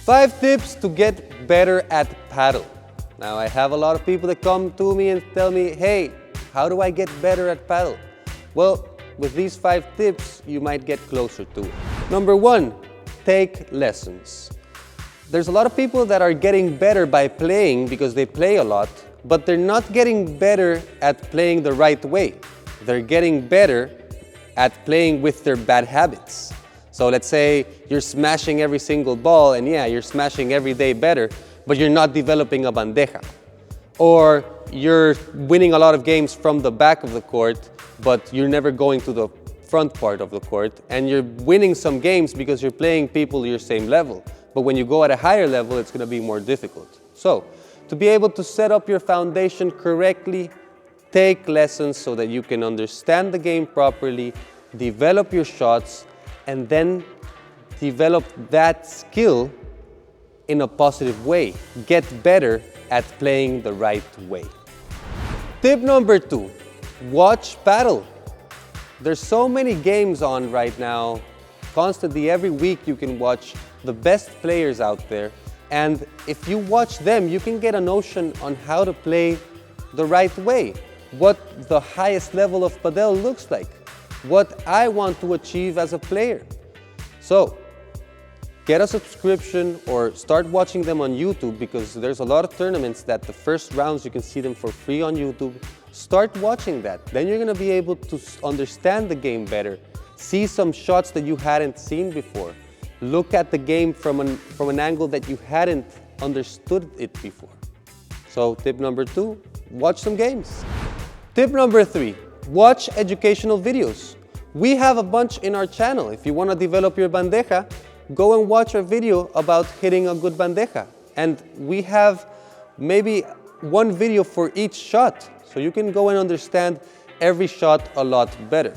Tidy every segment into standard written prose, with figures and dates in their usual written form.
5 tips to get better at paddle. Now, I have a lot of people that come to me and tell me, hey, how do I get better at paddle? Well, with these 5 tips, you might get closer to it. Number 1, take lessons. There's a lot of people that are getting better by playing because they play a lot, but they're not getting better at playing the right way. They're getting better at playing with their bad habits. So let's say you're smashing every single ball, and yeah, you're smashing every day better, but you're not developing a bandeja. Or you're winning a lot of games from the back of the court, but you're never going to the front part of the court, and you're winning some games because you're playing people your same level. But when you go at a higher level, it's going to be more difficult. So, to be able to set up your foundation correctly, take lessons so that you can understand the game properly, develop your shots, and then develop that skill in a positive way. Get better at playing the right way. Tip number 2, watch paddle. There's so many games on right now. Constantly, every week you can watch the best players out there. And if you watch them, you can get a notion on how to play the right way. What the highest level of Padel looks like. What I want to achieve as a player. So, get a subscription or start watching them on YouTube, because there's a lot of tournaments that the first rounds you can see them for free on YouTube. Start watching that. Then you're going to be able to understand the game better. See some shots that you hadn't seen before. Look at the game from an angle that you hadn't understood it before. So tip number 2, watch some games. Tip number 3, watch educational videos. We have a bunch in our channel. If you want to develop your bandeja, go and watch a video about hitting a good bandeja. And we have maybe one video for each shot, so you can go and understand every shot a lot better.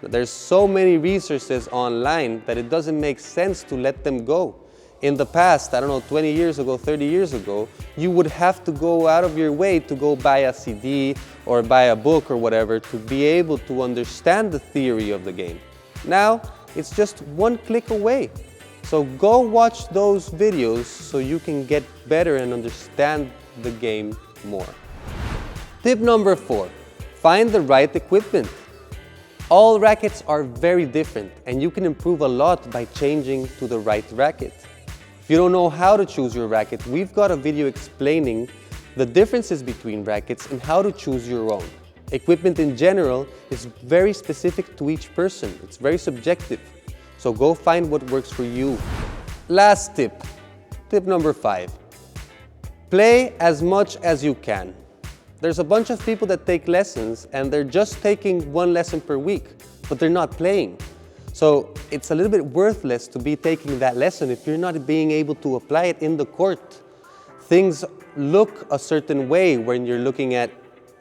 There's so many resources online that it doesn't make sense to let them go. In the past, I don't know, 20 years ago, 30 years ago, you would have to go out of your way to go buy a CD or buy a book or whatever to be able to understand the theory of the game. Now, it's just one click away. So go watch those videos so you can get better and understand the game more. Tip number 4, find the right equipment. All rackets are very different, and you can improve a lot by changing to the right racket. If you don't know how to choose your racket, we've got a video explaining the differences between rackets and how to choose your own. Equipment in general is very specific to each person. It's very subjective. So go find what works for you. Last tip, tip number 5. Play as much as you can. There's a bunch of people that take lessons and they're just taking one lesson per week, but they're not playing. So it's a little bit worthless to be taking that lesson if you're not being able to apply it in the court. Things look a certain way when you're looking at,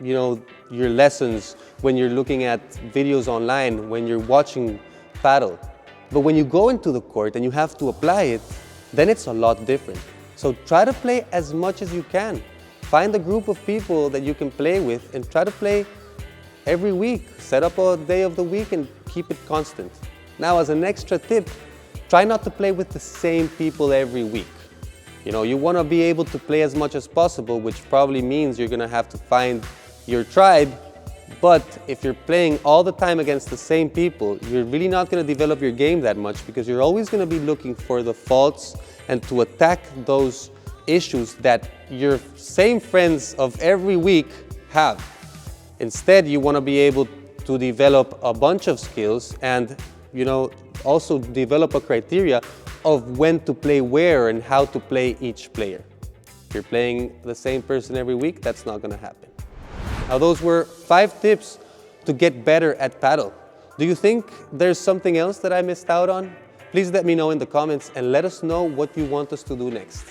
your lessons, when you're looking at videos online, when you're watching paddle. But when you go into the court and you have to apply it, then it's a lot different. So try to play as much as you can. Find a group of people that you can play with and try to play every week. Set up a day of the week and keep it constant. Now, as an extra tip, try not to play with the same people every week. You want to be able to play as much as possible, which probably means you're going to have to find your tribe. But if you're playing all the time against the same people, you're really not going to develop your game that much, because you're always going to be looking for the faults and to attack those issues that your same friends of every week have. Instead, you want to be able to develop a bunch of skills and, also develop a criteria of when to play where and how to play each player. If you're playing the same person every week, that's not going to happen. Now, those were 5 tips to get better at paddle. Do you think there's something else that I missed out on? Please let me know in the comments and let us know what you want us to do next.